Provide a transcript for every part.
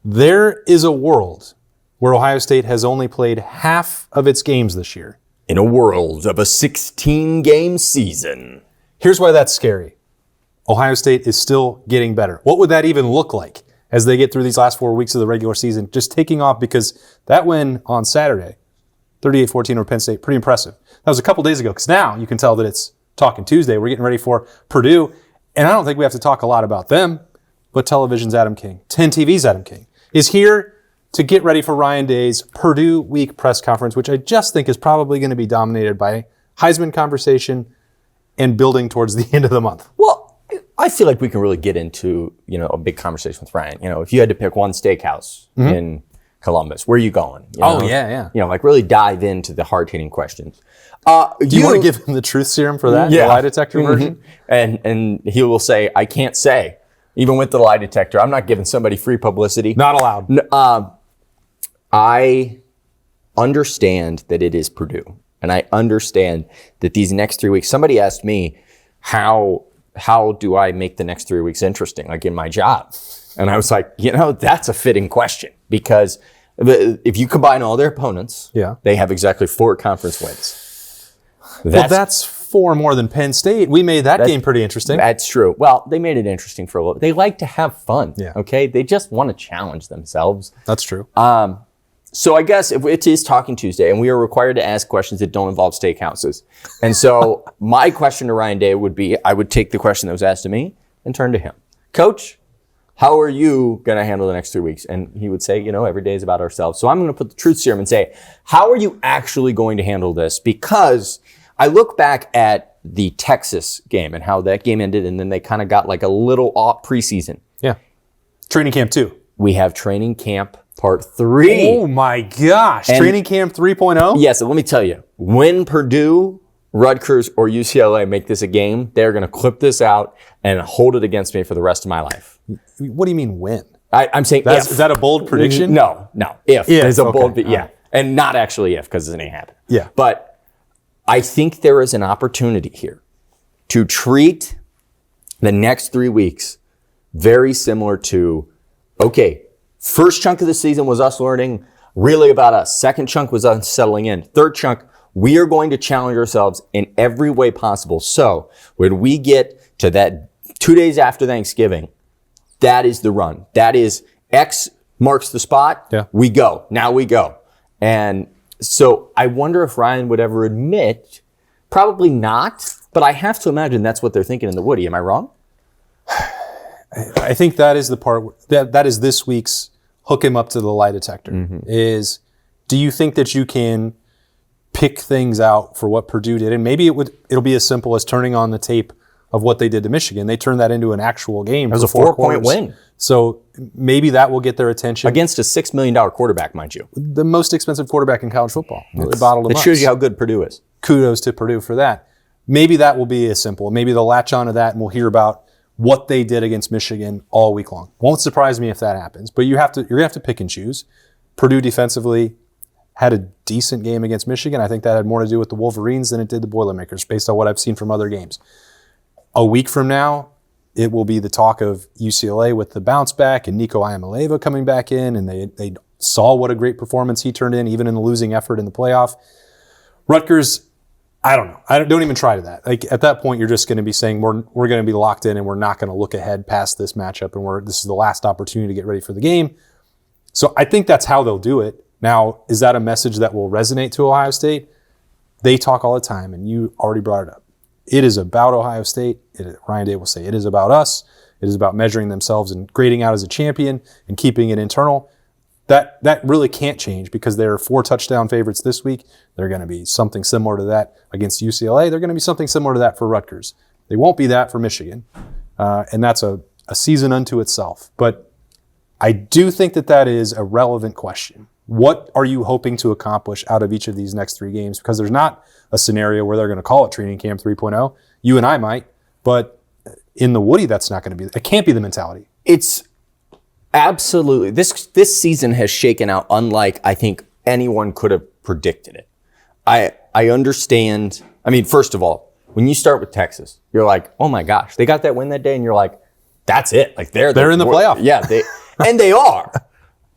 There is a world where Ohio State has only played half of its games this year. In a world of a 16-game season. Here's why that's scary. Ohio State is still getting better. What would that even look like as they get through these last 4 weeks of the regular season? Just taking off, because that win on Saturday, 38-14 over Penn State, pretty impressive. That was a couple days ago, because now you can tell that it's Talking Tuesday. We're getting ready for Purdue, and I don't think we have to talk a lot about them, but television's Adam King, 10 TV's Adam King, is here to get ready for Ryan Day's Purdue Week press conference, which I just think is probably going to be dominated by Heisman conversation and building towards the end of the month. Well, I feel like we can really get into, a big conversation with Ryan. If you had to pick one steakhouse in Columbus, where are you going? Yeah. Like really dive into the hard-hitting questions. Do you want to give him the truth serum for that? Yeah. The lie detector version? And he will say, I can't say, even with the lie detector, I'm not giving somebody free publicity. Not allowed. I understand that it is Purdue, and I understand that these next 3 weeks, somebody asked me, how do I make the next 3 weeks interesting, like in my job? And I was like, that's a fitting question, because if you combine all their opponents, they have exactly 4 conference wins. That's 4 more than Penn State. We made that game pretty interesting. That's true. Well, they made it interesting for a little. They like to have fun. Yeah. Okay. They just want to challenge themselves. That's true. So I guess if it is Talking Tuesday, and we are required to ask questions that don't involve steakhouses. And so my question to Ryan Day would be, I would take the question that was asked to me and turn to him. Coach, how are you going to handle the next 3 weeks? And he would say, every day is about ourselves. So I'm going to put the truth serum and say, how are you actually going to handle this? Because I look back at the Texas game and how that game ended, and then they kind of got like a little off preseason. Yeah. Training camp 2. We have training camp part 3. Oh my gosh. And training camp 3.0? Yeah, so let me tell you, when Purdue, Rutgers, or UCLA make this a game, they're going to clip this out and hold it against me for the rest of my life. What do you mean when? I'm saying if. Is that a bold prediction? No. If. There's a bold, yeah. Right. And not actually if, because it ain't happen. Yeah. But I think there is an opportunity here to treat the next 3 weeks very similar to, okay, first chunk of the season was us learning really about us. Second chunk was us settling in. Third chunk, we are going to challenge ourselves in every way possible. So when we get to that 2 days after Thanksgiving, that is the run. That is X marks the spot. Yeah. We go. Now we go. And so I wonder if Ryan would ever admit, probably not, but I have to imagine that's what they're thinking in the Woody. Am I wrong? I think that is the part that is this week's hook him up to the lie detector. Is, do you think that you can pick things out for what Purdue did? And maybe it'll be as simple as turning on the tape of what they did to Michigan. They turned that into an actual game. It was a 4-point win. So maybe that will get their attention. Against a $6 million quarterback, mind you. The most expensive quarterback in college football. Really bottled him up. It shows you how good Purdue is. Kudos to Purdue for that. Maybe that will be as simple. Maybe they'll latch on to that and we'll hear about what they did against Michigan all week long. Won't surprise me if that happens, but you're going to have to pick and choose. Purdue defensively had a decent game against Michigan. I think that had more to do with the Wolverines than it did the Boilermakers, based on what I've seen from other games. A week from now, it will be the talk of UCLA with the bounce back and Nico Iamaleava coming back in, and they saw what a great performance he turned in, even in the losing effort in the playoff. Rutgers, I don't know. Don't even try to that. Like at that point, you're just going to be saying we're going to be locked in and we're not going to look ahead past this matchup, and this is the last opportunity to get ready for the game. So I think that's how they'll do it. Now, is that a message that will resonate to Ohio State? They talk all the time, and you already brought it up. It is about Ohio State. Ryan Day will say it is about us. It is about measuring themselves and grading out as a champion and keeping it internal. That really can't change because they're 4 touchdown favorites this week. They're going to be something similar to that against UCLA. They're going to be something similar to that for Rutgers. They won't be that for Michigan, and that's a season unto itself. But I do think that is a relevant question. What are you hoping to accomplish out of each of these next 3 games? Because there's not a scenario where they're going to call it training camp 3.0. You and I might, but in the Woody, that's not going to be. It can't be the mentality. It's absolutely this season has shaken out unlike I think anyone could have predicted it. I understand. I mean, first of all, when you start with Texas, you're like, oh my gosh, they got that win that day, and you're like, that's it. Like they're in the playoff. Yeah, they are.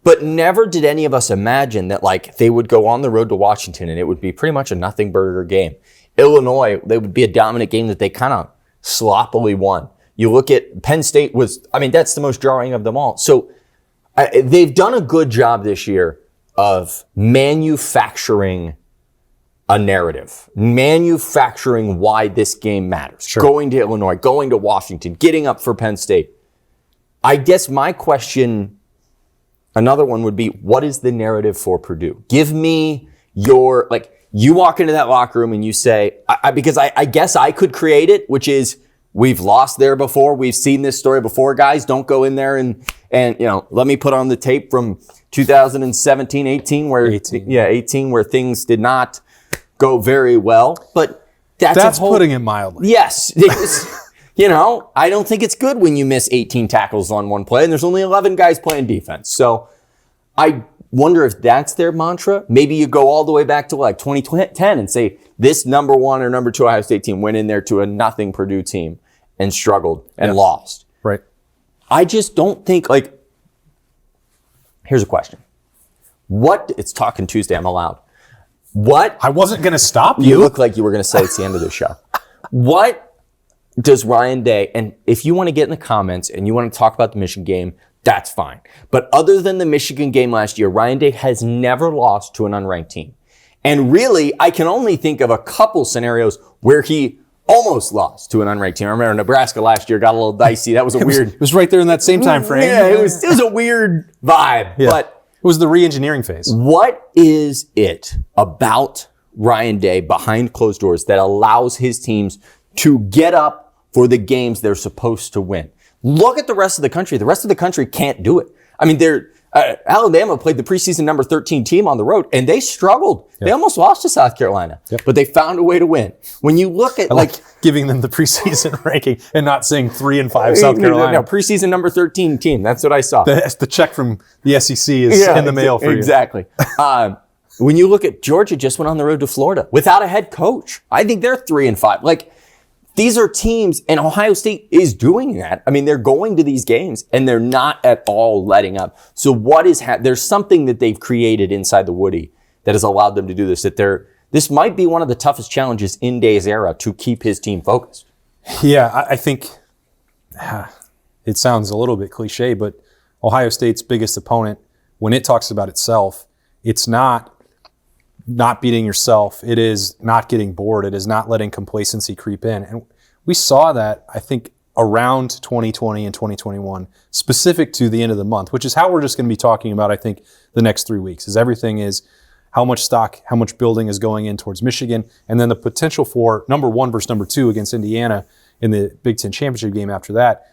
But never did any of us imagine that like they would go on the road to Washington and it would be pretty much a nothing burger game. Illinois, they would be a dominant game that they kind of sloppily won. You look at Penn State that's the most jarring of them all. So they've done a good job this year of manufacturing a narrative, manufacturing why this game matters. Sure. Going to Illinois, going to Washington, getting up for Penn State. I guess my question, another one would be, what is the narrative for Purdue? Give me your, you walk into that locker room and you say, because I guess I could create it, which is, we've lost there before. We've seen this story before, guys. Don't go in there and let me put on the tape from 2017, 18, where 18, where things did not go very well. But that's putting it mildly. Yes. I don't think it's good when you miss 18 tackles on one play and there's only 11 guys playing defense. So I wonder if that's their mantra. Maybe you go all the way back to 2010 and say this number 1 or number 2 Ohio State team went in there to a nothing Purdue team and struggled and lost. Right. I just don't think here's a question. It's Talking Tuesday. I'm allowed. I wasn't going to stop you. You look like you were going to say it's the end of the show. What does Ryan Day, and if you want to get in the comments and you want to talk about the Michigan game, that's fine. But other than the Michigan game last year, Ryan Day has never lost to an unranked team. And really, I can only think of a couple scenarios where he almost lost to an unranked team. I remember Nebraska last year got a little dicey. That was weird. It was right there in that same time frame. Yeah, it was a weird vibe. Yeah. But it was the re-engineering phase. What is it about Ryan Day behind closed doors that allows his teams to get up for the games they're supposed to win? Look at the rest of the country. The rest of the country can't do it. I mean, Alabama played the preseason number 13 team on the road, and they struggled. Yep. They almost lost to South Carolina, but they found a way to win. When you look at I like giving them the preseason ranking and not saying 3 and 5 South Carolina. No, preseason number 13 team. That's what I saw. The check from the SEC is in the mail for you. Exactly. When you look at Georgia, just went on the road to Florida without a head coach. I think they're 3 and 5. These are teams, and Ohio State is doing that. I mean, they're going to these games, and they're not at all letting up. So there's something that they've created inside the Woody that has allowed them to do this, this might be one of the toughest challenges in Day's era to keep his team focused. Yeah, I think it sounds a little bit cliche, but Ohio State's biggest opponent, when it talks about itself, it's not beating yourself. It is not getting bored. It is not letting complacency creep in. And we saw that, I think, around 2020 and 2021, specific to the end of the month, which is how we're just going to be talking about, I think, the next 3 weeks, is everything is how much stock, how much building is going in towards Michigan, and then the potential for number 1 versus number 2 against Indiana in the Big Ten championship game after that.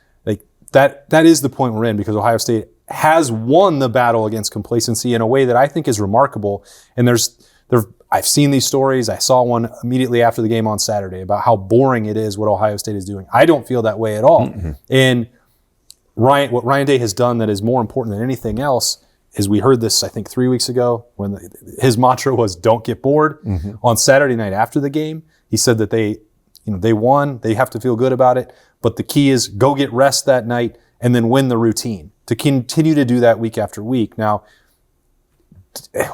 That is the point we're in, because Ohio State has won the battle against complacency in a way that I think is remarkable. And I've seen these stories. I saw one immediately after the game on Saturday about how boring it is what Ohio State is doing. I don't feel that way at all. Mm-hmm. And what Ryan Day has done that is more important than anything else is, we heard this, I think, 3 weeks ago, when his mantra was "Don't get bored." Mm-hmm. On Saturday night after the game, he said that they won. They have to feel good about it. But the key is go get rest that night and then win the routine, to continue to do that week after week. Now,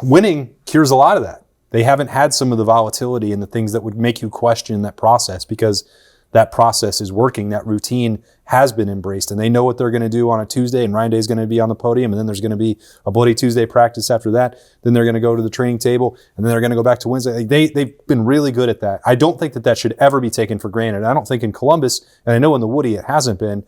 winning cures a lot of that. They haven't had some of the volatility and the things that would make you question that process, because that process is working. That routine has been embraced, and they know what they're going to do on a Tuesday, and Ryan Day is going to be on the podium, and then there's going to be a Bloody Tuesday practice after that. Then they're going to go to the training table, and then they're going to go back to Wednesday. They've been really good at that. I don't think that should ever be taken for granted. I don't think in Columbus, and I know in the Woody it hasn't been,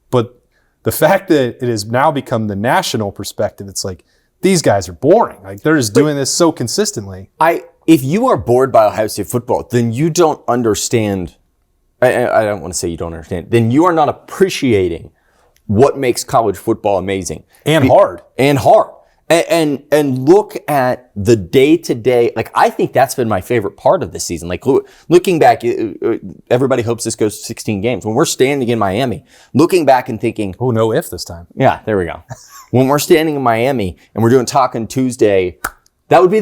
but the fact that it has now become the national perspective, it's like, these guys are boring. They're just doing this so consistently. If you are bored by Ohio State football, then you don't understand. I don't want to say you don't understand. Then you are not appreciating what makes college football amazing and hard. And look at the day-to-day. I think that's been my favorite part of this season. Looking back, everybody hopes this goes to 16 games. When we're standing in Miami, looking back and thinking, oh, no if this time. Yeah, there we go. When we're standing in Miami and we're doing Talking Tuesday, that would be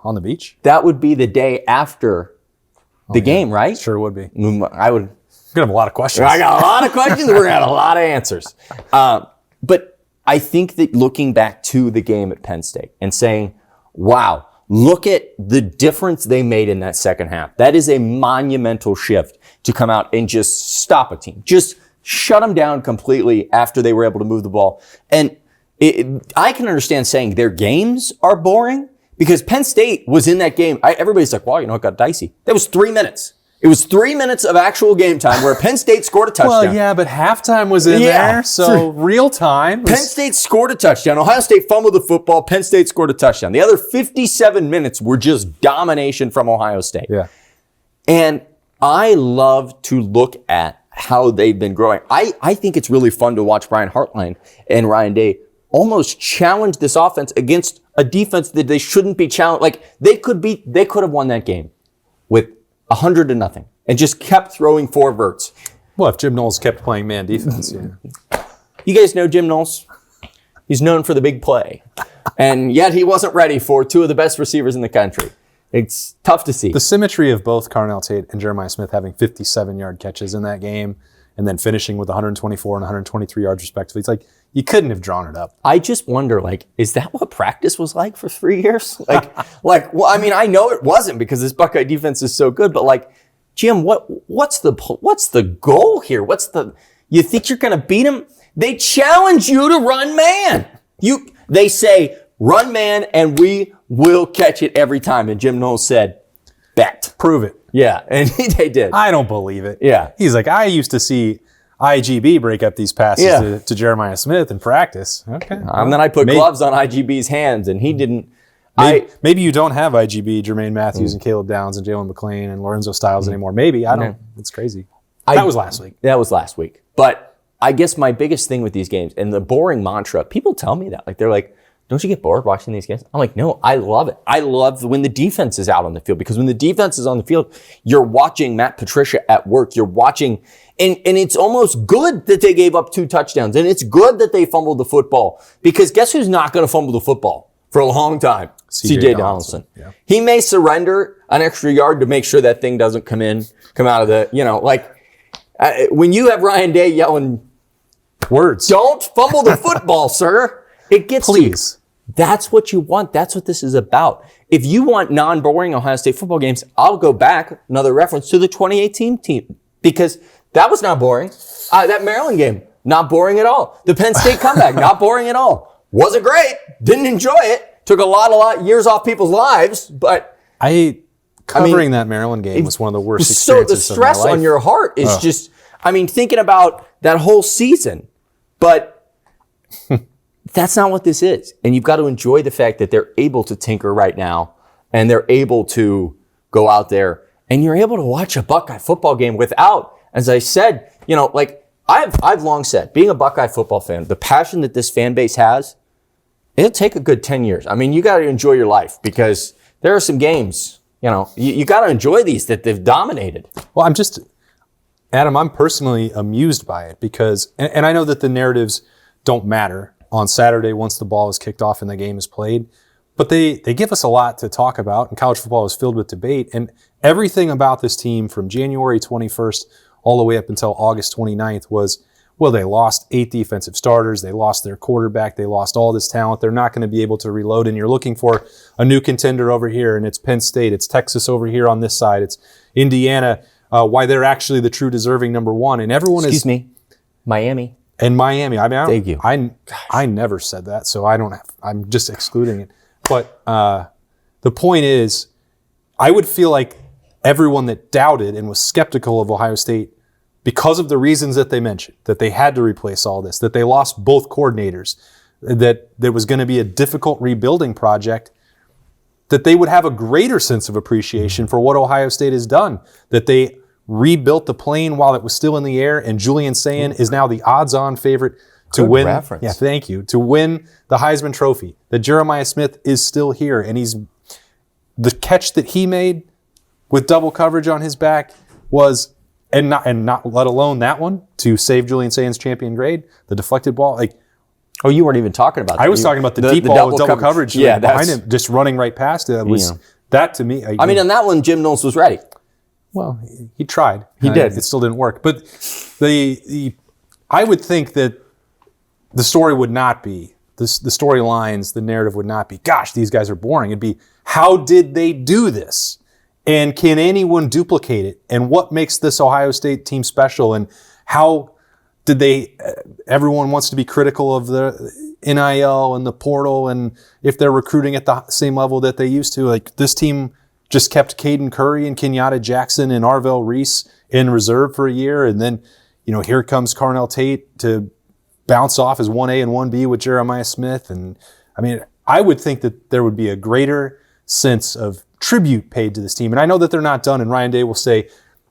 on the beach? That would be the day after the game, right? Sure would be. I would. We're going to have a lot of questions. I got a lot of questions. We're going to have a lot of answers. But I think that looking back to the game at Penn State and saying, wow, look at the difference they made in that second half. That is a monumental shift to come out and just stop a team. Just shut them down completely after they were able to move the ball. And I can understand saying their games are boring because Penn State was in that game. Everybody's like, well, it got dicey. That was 3 minutes. It was 3 minutes of actual game time where Penn State scored a touchdown. Well, yeah, but halftime was in there, so real time. Penn State scored a touchdown. Ohio State fumbled the football. Penn State scored a touchdown. The other 57 minutes were just domination from Ohio State. Yeah. And I love to look at how they've been growing. I think it's really fun to watch Brian Hartline and Ryan Day almost challenge this offense against a defense that they shouldn't be challenged. Like they could have won that game with 100-0 and just kept throwing 4 verts. Well, if Jim Knowles kept playing man defense, yeah. You guys know Jim Knowles? He's known for the big play. And yet he wasn't ready for 2 of the best receivers in the country. It's tough to see. The symmetry of both Carnell Tate and Jeremiah Smith having 57-yard catches in that game and then finishing with 124 and 123 yards respectively. It's like you couldn't have drawn it up. I just wonder, is that what practice was like for 3 years? Well, I mean, I know it wasn't because this Buckeye defense is so good, but Jim, what's the goal here? You think you're going to beat them? They challenge you to run man. They say run man and we will catch it every time. And Jim Knowles said, bet. Prove it. Yeah, and they did. I don't believe it. Yeah. He's like, I used to see IGB break up these passes to Jeremiah Smith in practice. Okay. And then I put gloves on IGB's hands, and he didn't. Maybe you don't have IGB, Jermaine Matthews, and Caleb Downs, and Jalen McClain, and Lorenzo Styles anymore. Maybe. I don't. It's crazy. That was last week. That was last week. But I guess my biggest thing with these games, and the boring mantra, people tell me that. They're like, don't you get bored watching these games? I'm like, no, I love it. I love when the defense is out on the field because when the defense is on the field, you're watching Matt Patricia at work. You're watching, and it's almost good that they gave up 2 touchdowns, and it's good that they fumbled the football because guess who's not going to fumble the football for a long time? C.J. Donaldson. Yeah. He may surrender an extra yard to make sure that thing doesn't come out of the, when you have Ryan Day yelling words, don't fumble the football, sir. It gets Please. That's what you want. That's what this is about. If you want non-boring Ohio State football games, I'll go back, another reference, to the 2018 team because that was not boring. That Maryland game, not boring at all. The Penn State comeback, not boring at all. Wasn't great. Didn't enjoy it. Took a lot years off people's lives, but covering that Maryland game was one of the worst experiences so the stress of my life. on your heart is just, thinking about that whole season, but that's not what this is. And you've got to enjoy the fact that they're able to tinker right now and they're able to go out there and you're able to watch a Buckeye football game without, as I said, I've long said, being a Buckeye football fan, the passion that this fan base has, it'll take a good 10 years. You got to enjoy your life because there are some games, you got to enjoy these that they've dominated. Well, Adam, I'm personally amused by it because, and I know that the narratives don't matter on Saturday once the ball is kicked off and the game is played. But they give us a lot to talk about, and college football is filled with debate. And everything about this team from January 21st all the way up until August 29th was, well, they lost 8 defensive starters. They lost their quarterback. They lost all this talent. They're not going to be able to reload. And you're looking for a new contender over here, and it's Penn State. It's Texas over here on this side. It's Indiana, why they're actually the true deserving number 1. And everyone Excuse me, Miami. And Miami. Thank you. I never said that, so I'm just excluding it. But the point is, I would feel like everyone that doubted and was skeptical of Ohio State because of the reasons that they mentioned, that they had to replace all this, that they lost both coordinators, that there was going to be a difficult rebuilding project, that they would have a greater sense of appreciation for what Ohio State has done, that they rebuilt the plane while it was still in the air, and Julian Sayin is now the odds-on favorite to Good win. reference. Yeah, thank you. To win the Heisman Trophy. That Jeremiah Smith is still here, and the catch that he made with double coverage on his back was, and not let alone that one to save Julian Sayin's champion grade, the deflected ball. Oh, you weren't even talking about that. I was talking about the deep ball with double coverage behind him, just running right past it. That to me. On that one, Jim Knowles was ready. Well, he tried. He did. It still didn't work. But I would think that the story would not be, the storylines, the narrative would not be, gosh, these guys are boring. It'd be, how did they do this? And can anyone duplicate it? And what makes this Ohio State team special? And how did they, everyone wants to be critical of the NIL and the portal and if they're recruiting at the same level that they used to. Like, this team just kept Caden Curry and Kenyatta Jackson and Arvell Reese in reserve for a year. And then, here comes Carnell Tate to bounce off as 1A and 1B with Jeremiah Smith. And I mean, I would think that there would be a greater sense of tribute paid to this team. And I know that they're not done. And Ryan Day will say,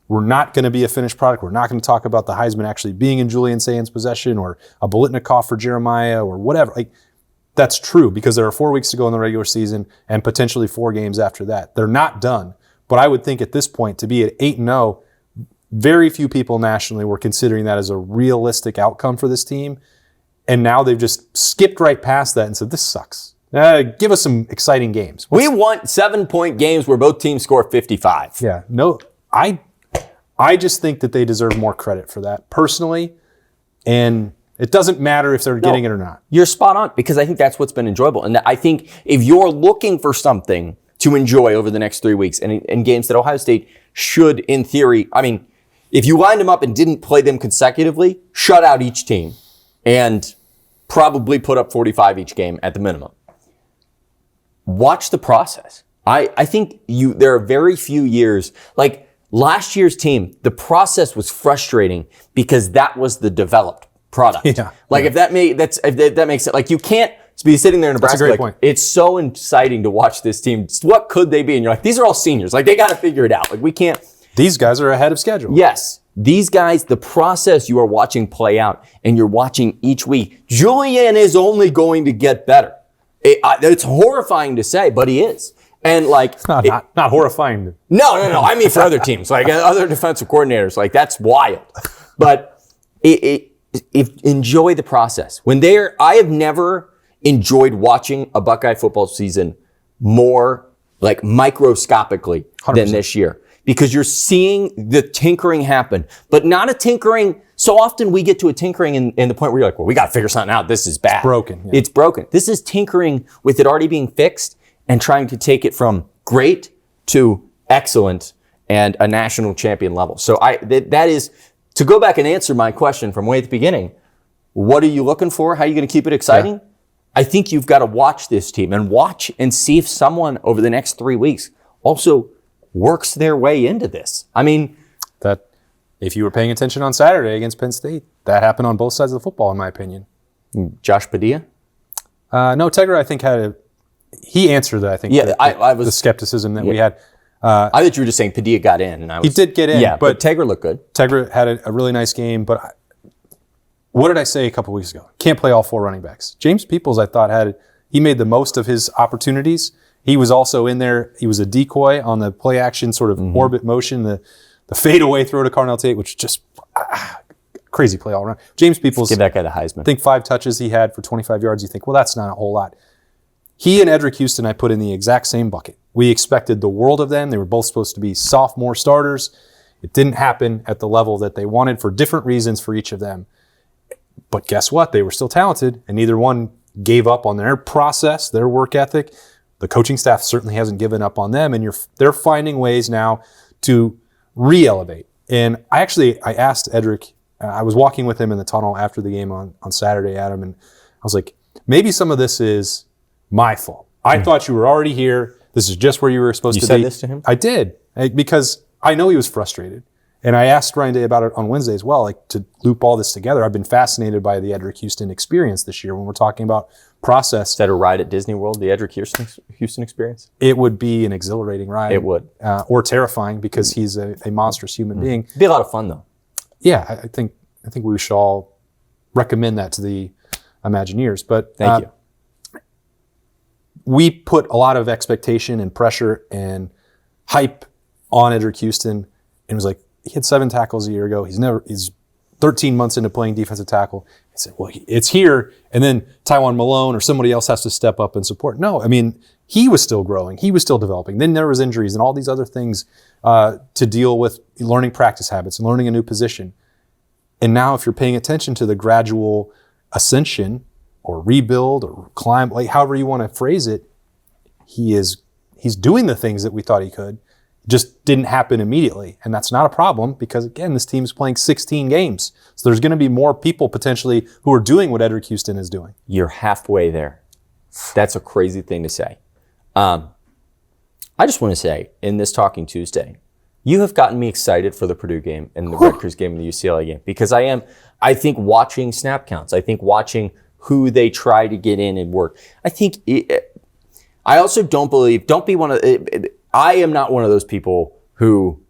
we're not going to be a finished product. We're not going to talk about the Heisman actually being in Julian Sayan's possession or a Bolitnikoff for Jeremiah or whatever. Like, that's true because there are 4 weeks to go in the regular season and potentially 4 games after that. They're not done. But I would think at this point to be at 8-0, very few people nationally were considering that as a realistic outcome for this team. And now they've just skipped right past that and said, this sucks. Give us some exciting games. We want 7-point games where both teams score 55. Yeah. No, I just think that they deserve more credit for that personally. And it doesn't matter if they're getting it or not. You're spot on because I think that's what's been enjoyable. And I think if you're looking for something to enjoy over the next 3 weeks and games that Ohio State should, in theory, I mean, if you lined them up and didn't play them consecutively, shut out each team and probably put up 45 each game at the minimum. Watch the process. I think there are very few years, like last year's team, the process was frustrating because that was the developed product. Yeah. Like if that makes it, like you can't be sitting there in Nebraska. That's a great like, point. It's so exciting to watch this team. What could they be? And you're like, these are all seniors. Like they got to figure it out. Like we can't. These guys are ahead of schedule. Yes. These guys, the process you are watching play out and you're watching each week, Julian is only going to get better. It's horrifying to say, but he is. And like, not horrifying. No. I mean, for other teams, like other defensive coordinators, like that's wild. But enjoy the process. I have never enjoyed watching a Buckeye football season more like microscopically 100%. Than this year. Because you're seeing the tinkering happen, but not a tinkering. So often we get to a tinkering in the point where you're like, well, we got to figure something out. This is bad. It's broken. Yeah. It's broken. This is tinkering with it already being fixed and trying to take it from great to excellent and a national champion level. So that is, to go back and answer my question from way at the beginning, what are you looking for? How are you going to keep it exciting? Yeah. I think you've got to watch this team and watch and see if someone over the next 3 weeks also works their way into this. I mean, that if you were paying attention on Saturday against Penn State, that happened on both sides of the football, in my opinion. Josh Padilla? No, Tegra, I think he answered that. I think. Yeah, I was the skepticism that we had. I thought you were just saying Padilla got in, and he did get in. Yeah, but Tegra looked good. Tegra had a really nice game, but what did I say a couple weeks ago? Can't play all 4 running backs. James Peoples, I thought he made the most of his opportunities. He was also in there. He was a decoy on the play action sort of orbit motion, the fadeaway throw to Carnell Tate, which just crazy play all around. James Peoples, give that guy the Heisman. I think 5 touches he had for 25 yards. You think, well, that's not a whole lot. He and Edric Houston I put in the exact same bucket. We expected the world of them. They were both supposed to be sophomore starters. It didn't happen at the level that they wanted for different reasons for each of them. But guess what? They were still talented, and neither one gave up on their process, their work ethic. The coaching staff certainly hasn't given up on them, and they're finding ways now to re-elevate. And I asked Edric, I was walking with him in the tunnel after the game on Saturday, Adam, and I was like, maybe some of this is my fault. I thought you were already here. This is just where you were supposed to be. You said this to him? I did, because I know he was frustrated. And I asked Ryan Day about it on Wednesday as well, like to loop all this together. I've been fascinated by the Edric Houston experience this year when we're talking about process. Is that a ride at Disney World, the Edric Houston experience? It would be an exhilarating ride. It would. Or terrifying because he's a monstrous human being. It'd be a lot of fun, though. Yeah, I think we should all recommend that to the Imagineers. But Thank you. We put a lot of expectation and pressure and hype on Edric Houston, and it was like, he had 7 tackles a year ago. He's 13 months into playing defensive tackle. I said, well, it's here. And then Tywan Malone or somebody else has to step up and support. No, I mean, he was still growing. He was still developing. Then there was injuries and all these other things to deal with, learning practice habits and learning a new position. And now if you're paying attention to the gradual ascension or rebuild or climb, like however you want to phrase it, he's doing the things that we thought he could. Just didn't happen immediately. And that's not a problem because, again, this team is playing 16 games. So there's going to be more people potentially who are doing what Edric Houston is doing. You're halfway there. That's a crazy thing to say. I just want to say, in this Talking Tuesday, you have gotten me excited for the Purdue game and the Rutgers game and the UCLA game because I think watching snap counts. I think watching who they try to get in and work. I also don't be one of, I am not one of those people who,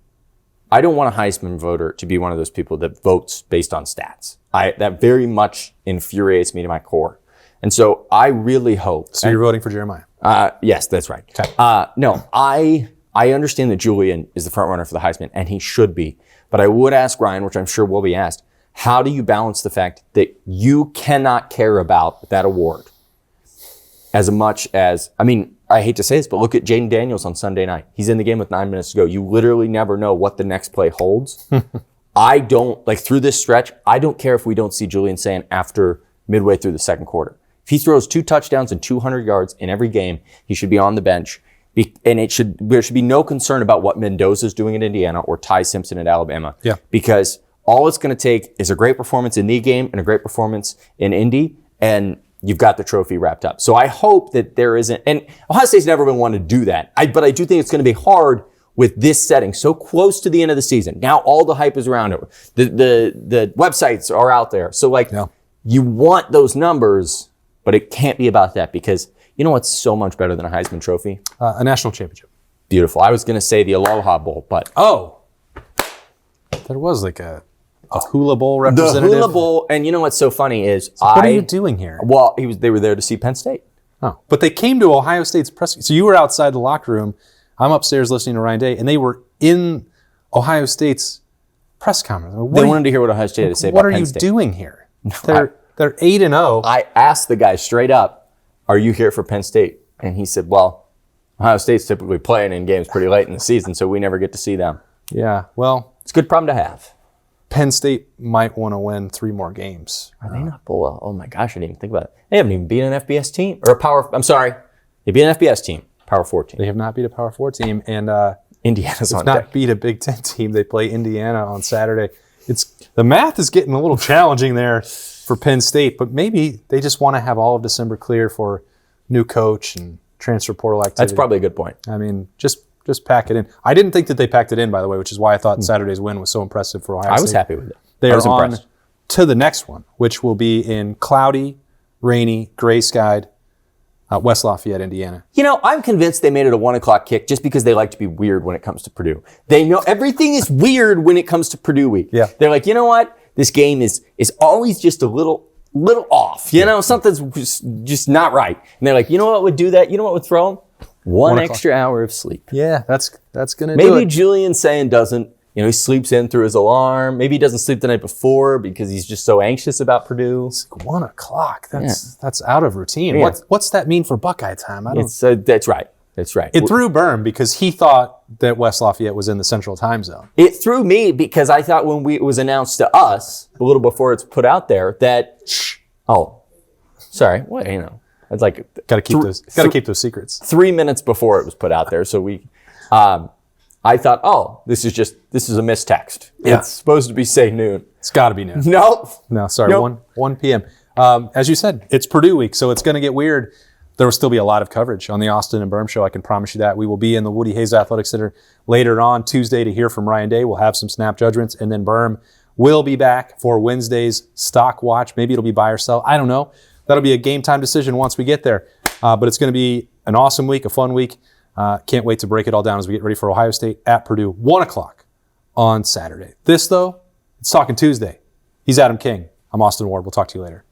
I don't want a Heisman voter to be one of those people that votes based on stats. That very much infuriates me to my core. And so I really hope. So you're voting for Jeremiah? Yes, that's right. Okay. No, I understand that Julian is the front runner for the Heisman, and he should be. But I would ask Ryan, which I'm sure will be asked, how do you balance the fact that you cannot care about that award as much as, I hate to say this, but look at Jaden Daniels on Sunday night. He's in the game with 9 minutes to go. You literally never know what the next play holds. I don't, through this stretch, I don't care if we don't see Julian Sand after midway through the second quarter. If he throws 2 touchdowns and 200 yards in every game, he should be on the bench. And there should be no concern about what Mendoza's doing at Indiana or Ty Simpson at Alabama. Yeah. Because all it's going to take is a great performance in the game and a great performance in Indy, and you've got the trophy wrapped up. So I hope that there isn't, and Ohio State's never been one to do that. But I do think it's going to be hard with this setting so close to the end of the season. Now all the hype is around it. The websites are out there. So you want those numbers, but it can't be about that because you know what's so much better than a Heisman Trophy? A national championship. Beautiful. I was going to say the Aloha Bowl, but. Oh. There was a Hula Bowl representative. The Hula Bowl, and you know what's so funny is what are you doing here? Well, they were there to see Penn State. Oh, but they came to Ohio State's press. So you were outside the locker room. I'm upstairs listening to Ryan Day, and they were in Ohio State's press conference. They wanted to hear what Ohio State had to say about Penn State. What are you doing here? They're 8-0. I asked the guy straight up, "Are you here for Penn State?" And he said, "Well, Ohio State's typically playing in games pretty late in the season, so we never get to see them." Yeah, well, it's a good problem to have. Penn State might want to win 3 more games. Are they not? Well, oh my gosh, I didn't even think about it. They haven't even beat an FBS team or they beat an FBS team, Power 4 team. They have not beat a Power 4 team, and Indiana's on not deck. Beat a Big Ten team. They play Indiana on Saturday. The math is getting a little challenging there for Penn State, but maybe they just want to have all of December clear for new coach and transfer portal activity. That's probably a good point. Just pack it in. I didn't think that they packed it in, by the way, which is why I thought Saturday's win was so impressive for Ohio State. I was happy with it. They are on to the next one, which will be in cloudy, rainy, gray-skied West Lafayette, Indiana. I'm convinced they made it a 1:00 kick just because they like to be weird when it comes to Purdue. They know everything is weird when it comes to Purdue week. Yeah. They're like, you know what? This game is always just a little off. Something's just not right. And they're like, you know what would do that? You know what would throw them? One extra hour of sleep. Yeah, that's going to do it. Maybe Julian Sand doesn't. He sleeps in through his alarm. Maybe he doesn't sleep the night before because he's just so anxious about Purdue. It's 1:00. That's out of routine. Yeah. What's that mean for Buckeye time? That's right. That's right. It threw Berm because he thought that West Lafayette was in the Central Time Zone. It threw me because I thought when it was announced to us a little before it's put out there that sorry, it's like got to keep those secrets. 3 minutes before it was put out there, so we. I thought, this is a mistext. Yeah. It's supposed to be say noon. It's got to be noon. No, sorry, nope. 1 p.m. As you said, it's Purdue week, so it's going to get weird. There will still be a lot of coverage on the Austin and Berm show. I can promise you that. We will be in the Woody Hayes Athletic Center later on Tuesday to hear from Ryan Day. We'll have some snap judgments, and then Berm will be back for Wednesday's stock watch. Maybe it'll be buy or sell. I don't know. That'll be a game time decision once we get there. But it's going to be an awesome week, a fun week. Can't wait to break it all down as we get ready for Ohio State at Purdue, 1:00 on Saturday. This, though, it's Talking Tuesday. He's Adam King. I'm Austin Ward. We'll talk to you later.